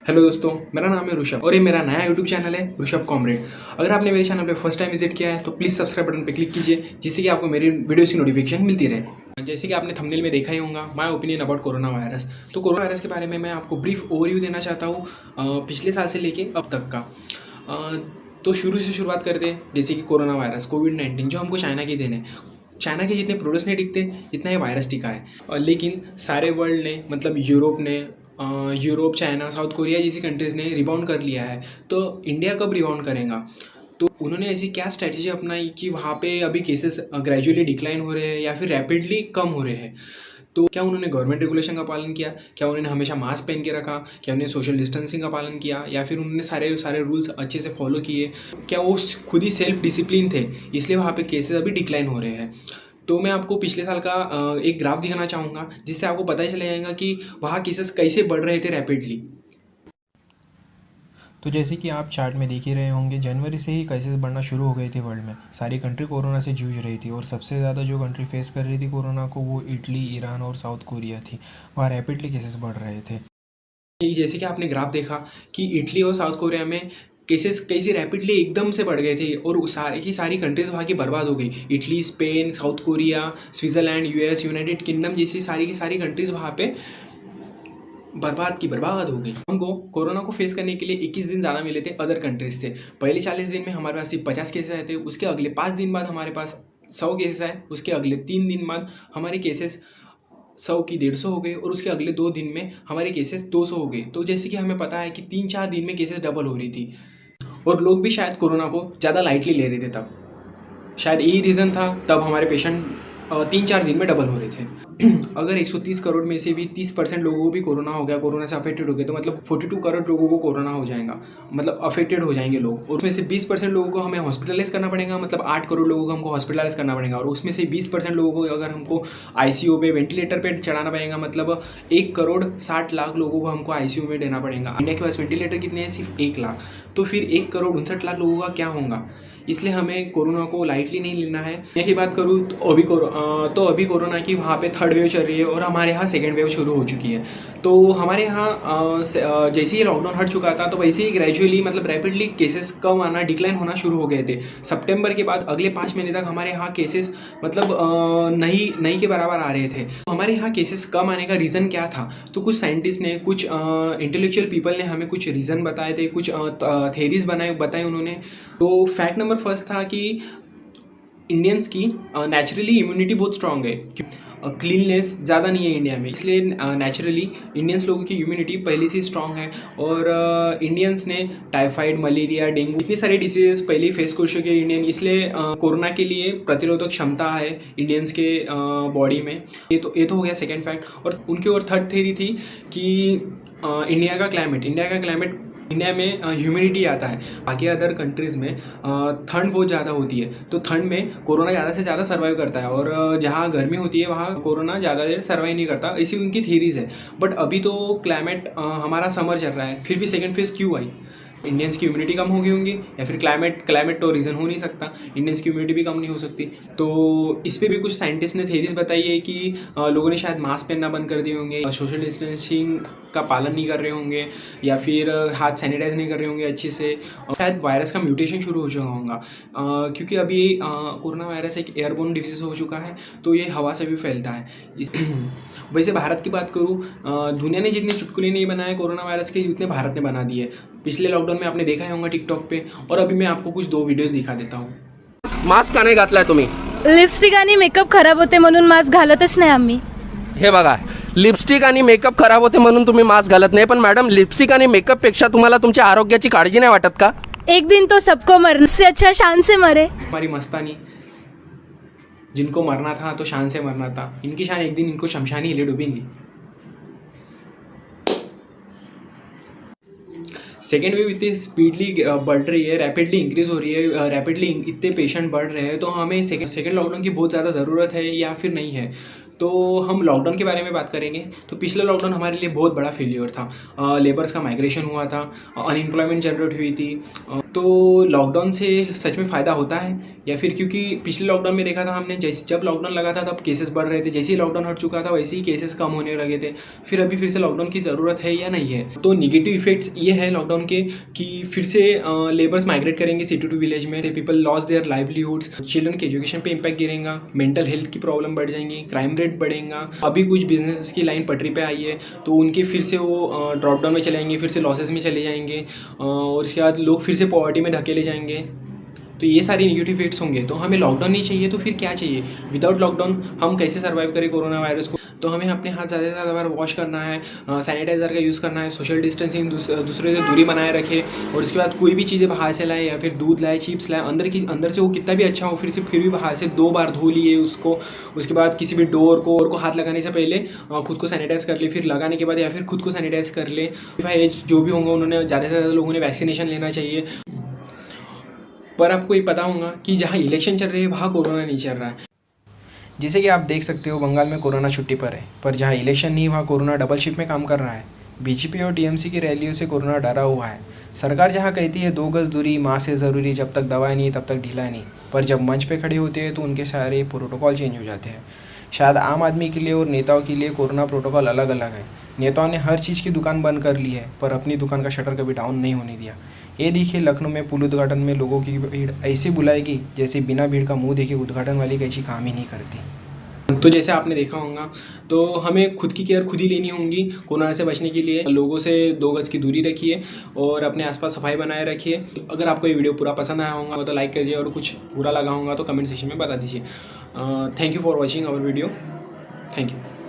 Hello दोस्तों, मेरा नाम है ऋषभ और ये मेरा नया यूट्यूब चैनल है ऋषभ कॉमरेड। अगर आपने मेरे चैनल पे फर्स्ट टाइम विजिट किया है तो प्लीज़ सब्सक्राइब बटन पे क्लिक कीजिए, जिससे कि आपको मेरी वीडियोस की नोटिफिकेशन मिलती रहे। जैसे कि आपने थंबनेल में देखा ही होगा, my opinion about corona virus. तो कोरोना वायरस के बारे में मैं आपको ब्रीफ ओवरव्यू देना चाहता हूँ, पिछले साल से लेके अब तक का। तो शुरू से शुरुआत करते हैं। जैसे कि कोरोना वायरस कोविड-19 जो हमको चाइना की देन है। चाइना के जितने प्रोडक्ट्स नहीं टिकते जितना ये वायरस टिका है, लेकिन सारे वर्ल्ड ने, मतलब यूरोप, चाइना, साउथ कोरिया जैसी कंट्रीज़ ने रिबाउंड कर लिया है। तो इंडिया कब रिबाउंड करेगा? तो उन्होंने ऐसी क्या स्ट्रैटेजी अपनाई कि वहाँ पे अभी केसेस ग्रेजुअली डिक्लाइन हो रहे हैं या फिर रैपिडली कम हो रहे हैं? तो क्या उन्होंने गवर्नमेंट रेगुलेशन का पालन किया? क्या उन्होंने हमेशा मास्क पहन के रखा? क्या उन्होंने सोशल डिस्टेंसिंग का पालन किया? या फिर उन्होंने सारे सारे रूल्स अच्छे से फॉलो किए? क्या वो खुद ही सेल्फ डिसिप्लिन थे, इसलिए वहाँ पे केसेस अभी डिक्लाइन हो रहे हैं? तो मैं आपको पिछले साल का एक ग्राफ दिखाना चाहूँगा, जिससे आपको पता ही चला जाएगा कि वहाँ केसेस कैसे बढ़ रहे थे रैपिडली। तो जैसे कि आप चार्ट में देख ही रहे होंगे, जनवरी से ही केसेस बढ़ना शुरू हो गए थे वर्ल्ड में। सारी कंट्री कोरोना से जूझ रही थी और सबसे ज़्यादा जो कंट्री फेस कर रही थी कोरोना को, वो इटली, ईरान और साउथ कोरिया थी। वहाँ रैपिडली केसेस बढ़ रहे थे। जैसे कि आपने ग्राफ देखा कि इटली और साउथ कोरिया में केसेस कैसे रैपिडली एकदम से बढ़ गए थे और सारी की सारी कंट्रीज़ वहाँ की बर्बाद हो गई। Italy, Spain, south Korea, Switzerland, US, United kingdom जैसी सारी की सारी कंट्रीज़ वहाँ पे बर्बाद हो गई। हमको कोरोना को फेस करने के लिए 21 दिन ज़्यादा मिले थे अदर कंट्रीज से। पहले 40 दिन में हमारे पास सिर्फ 50 केसेस आए थे, उसके अगले 5 दिन बाद हमारे पास 100 केसेस आए, उसके अगले 3 दिन बाद हमारे केसेस 100 की 150 हो गए और उसके अगले 2 दिन में हमारे केसेस 200 हो गए। तो जैसे कि हमें पता है कि 3-4 दिन में केसेस डबल हो रही थी और लोग भी शायद कोरोना को ज़्यादा लाइटली ले रहे थे तब। शायद यही रीज़न था, तब हमारे पेशेंट 3-4 दिन में डबल हो रहे थे। अगर 130 करोड़ में से भी 30% लोगों को भी कोरोना हो गया, कोरोना से अफेक्टेड हो गए, तो मतलब 42 करोड़ लोगों को कोरोना हो जाएगा, मतलब अफेक्टेड हो जाएंगे लोग। और उसमें से 20% लोगों को हमें हॉस्पिटलाइज करना पड़ेगा, मतलब 8 करोड़ लोगों को हमको हॉस्पिटलाइज करना पड़ेगा। और उसमें से 20% लोगों को अगर हमको आईसीयू पे, वेंटिलेटर पे चढ़ाना पड़ेगा, मतलब 1 करोड़ 60 लाख लोगों को हमको आईसीयू में देना पड़ेगा। इंडिया के पास वेंटिलेटर कितने हैं? सिर्फ 1 लाख। तो फिर 1 करोड़ 59 लाख लोगों का क्या होगा? इसलिए हमें कोरोना को लाइटली नहीं लेना है। मैं की बात करूँ तो अभी कोरोना की वहाँ पे थर्ड वेव चल रही है और हमारे यहाँ सेकेंड वेव शुरू हो चुकी है। तो हमारे यहाँ जैसे ही लॉकडाउन हट चुका था, तो वैसे ही ग्रेजुअली, मतलब रैपिडली केसेस कम आना, डिक्लाइन होना शुरू हो गए थे। सितंबर के बाद अगले 5 महीने तक हमारे यहाँ केसेस मतलब नहीं के बराबर आ रहे थे। तो हमारे यहाँ केसेस कम आने का रीज़न क्या था? तो कुछ साइंटिस्ट ने, कुछ इंटेलेक्चुअल पीपल ने हमें कुछ रीज़न बताए थे, कुछ थेरीज बताए उन्होंने। तो फैक्ट नंबर फर्स्ट था कि इंडियंस की नेचुरली इम्यूनिटी बहुत स्ट्रांग है। क्लीननेस ज़्यादा नहीं है इंडिया में, इसलिए नेचुरली इंडियंस लोगों की इम्यूनिटी पहले से स्ट्रांग है। और इंडियंस ने टाइफाइड, मलेरिया, डेंगू, इतनी सारी डिसीजेस पहले ही फेस कर चुके हैं इंडियन, इसलिए कोरोना के लिए प्रतिरोधक क्षमता है इंडियंस के बॉडी में। ये तो हो गया सेकेंड फैक्ट। और उनकी और थर्ड थ्योरी थी कि इंडिया का क्लाइमेट, इंडिया में ह्यूमिडिटी आता है। बाकी अदर कंट्रीज़ में ठंड बहुत ज़्यादा होती है, तो ठंड में कोरोना ज़्यादा से ज़्यादा सर्वाइव करता है, और जहाँ गर्मी होती है वहाँ कोरोना ज़्यादा देर सर्वाइव नहीं करता। ऐसी उनकी थीरीज़ है। बट अभी तो क्लाइमेट हमारा समर चल रहा है, फिर भी सेकेंड फेज क्यों आई? इंडियंस की इम्यूनिटी कम हो गई होंगी, या फिर क्लाइमेट तो रीज़न हो नहीं सकता, इंडियंस की इम्यूनिटी भी कम नहीं हो सकती। तो इस पर भी कुछ साइंटिस्ट ने थेरीज बताई है कि लोगों ने शायद मास्क पहनना बंद कर दिए होंगे, सोशल डिस्टेंसिंग का पालन नहीं कर रहे होंगे, या फिर हाथ सैनिटाइज नहीं कर रहे होंगे अच्छे से, और शायद वायरस का म्यूटेशन शुरू हो चुका होगा। क्योंकि अभी कोरोना वायरस एक एयरबोर्न डिजीज हो चुका है, तो ये हवा से भी फैलता है। वैसे भारत की बात करूँ, दुनिया ने जितने चुटकुले नहीं बनाए कोरोना वायरस के, उतने भारत ने बना दिए। पिछले लॉकडाउन में आपने देखा ही होगा टिकटॉक पे, और अभी मैं आपको कुछ 2 व्हिडिओज दिखा देता हूँ। मास्क का नाही घातलाय तुम्ही? लिपस्टिक आणि मेकअप खराब होते म्हणून मास्क घालतच नाही आम्ही. हे बघा, लिपस्टिक आणि मेकअप खराब होते म्हणून तुम्ही मास्क घालत नाही, पण मॅडम लिपस्टिक आणि मेकअप पेक्षा तुम्हाला तुमच्या आरोग्याची काळजी नाही वाटत का? एक दिन तो सबको मरने से अच्छा शान से मरे. हमारी मस्तानी, जिनको मरना था तो शान से मरना था, इनकी शान एक दिन इनको शमशानी ले डूबेंगी। सेकेंड वेव इतनी स्पीडली बढ़ रही है, रैपिडली इंक्रीज़ हो रही है, रैपिडली इतने पेशेंट बढ़ रहे हैं, तो हमें सेकेंड लॉकडाउन की बहुत ज़्यादा ज़रूरत है या फिर नहीं है? तो हम लॉकडाउन के बारे में बात करेंगे। तो पिछला लॉकडाउन हमारे लिए बहुत बड़ा फेलियर था। लेबर्स का माइग्रेशन हुआ था, अनएम्प्लॉयमेंट जनरेट हुई थी, तो लॉकडाउन से सच में फ़ायदा होता है या फिर क्योंकि पिछले लॉकडाउन में देखा था हमने, जैसे जब लॉकडाउन लगा था तब केसेस बढ़ रहे थे, जैसे ही लॉकडाउन हट चुका था वैसे ही केसेस कम होने लगे थे। फिर अभी फिर से लॉकडाउन की ज़रूरत है या नहीं है? तो निगेटिव इफेक्ट्स ये है लॉकडाउन के कि फिर से लेबर्स माइग्रेट करेंगे सिटी टू विलेज में, people loss their livelihoods, children के एजुकेशन पे इम्पैक्ट गिरेगा, मेंटल हेल्थ की प्रॉब्लम बढ़ जाएंगी, क्राइम रेट बढ़ेगा। अभी कुछ बिजनेस की लाइन पटरी पे आई है तो उनके फिर से वो ड्रॉप डाउन में चले जाएंगे, फिर से लॉसेस में चले जाएंगे और उसके बाद लोग फिर से पॉवर्टी में धकेले जाएंगे। तो ये सारी नेगेटिव इफेक्ट्स होंगे। तो हमें लॉकडाउन नहीं चाहिए तो फिर क्या चाहिए? विदाउट लॉकडाउन हम कैसे सर्वाइव करें कोरोना वायरस को? तो हमें अपने हाथ ज़्यादा से ज़्यादा बार वॉश करना है, सैनिटाइज़र का यूज़ करना है, सोशल डिस्टेंसिंग, दूसरे से दूरी बनाए रखे और उसके बाद कोई भी चीज़ें बाहर से लाए या फिर दूध लाए, चिप्स लाए, अंदर से वो कितना भी अच्छा हो फिर भी बाहर से 2 बार धो लिए उसको। उसके बाद किसी भी डोर को हाथ लगाने से पहले खुद को सैनिटाइज़ कर ले, फिर लगाने के बाद या फिर खुद को सैनिटाइज़ कर ले। एज जो भी होंगे उन्होंने ज़्यादा से ज़्यादा लोगों ने वैक्सीनेशन लेना चाहिए। पर आपको ये पता होगा कि जहाँ इलेक्शन चल रहे हैं वहाँ कोरोना नहीं चल रहा है। जैसे कि आप देख सकते हो बंगाल में कोरोना छुट्टी पर है, पर जहाँ इलेक्शन नहीं वहाँ कोरोना डबल शिफ्ट में काम कर रहा है। बीजेपी और टीएमसी की रैलियों से कोरोना डरा हुआ है। सरकार जहाँ कहती है 2 गज दूरी, मास्क है ज़रूरी, जब तक दवा नहीं तब तक ढीला नहीं, पर जब मंच पे खड़े होते हैं तो उनके सारे प्रोटोकॉल चेंज हो जाते हैं। शायद आम आदमी के लिए और नेताओं के लिए कोरोना प्रोटोकॉल अलग अलग है। नेताओं ने हर चीज़ की दुकान बंद कर ली है पर अपनी दुकान का शटर कभी डाउन नहीं होने दिया। ये देखिए लखनऊ में पुल उद्घाटन में लोगों की भीड़ ऐसी बुलाएगी जैसे बिना भीड़ का मुंह देखे उद्घाटन वाली कैसी काम ही नहीं करती। तो जैसे आपने देखा होगा तो हमें खुद की केयर खुद ही लेनी होगी। कोरोना से बचने के लिए लोगों से 2 गज की दूरी रखिए और अपने आसपास सफाई बनाए रखिए। अगर आपको ये वीडियो पूरा पसंद आया होगा तो लाइक कीजिए और कुछ बुरा लगा होगा तो कमेंट सेक्शन में बता दीजिए। Thank you for watching our video. Thank you.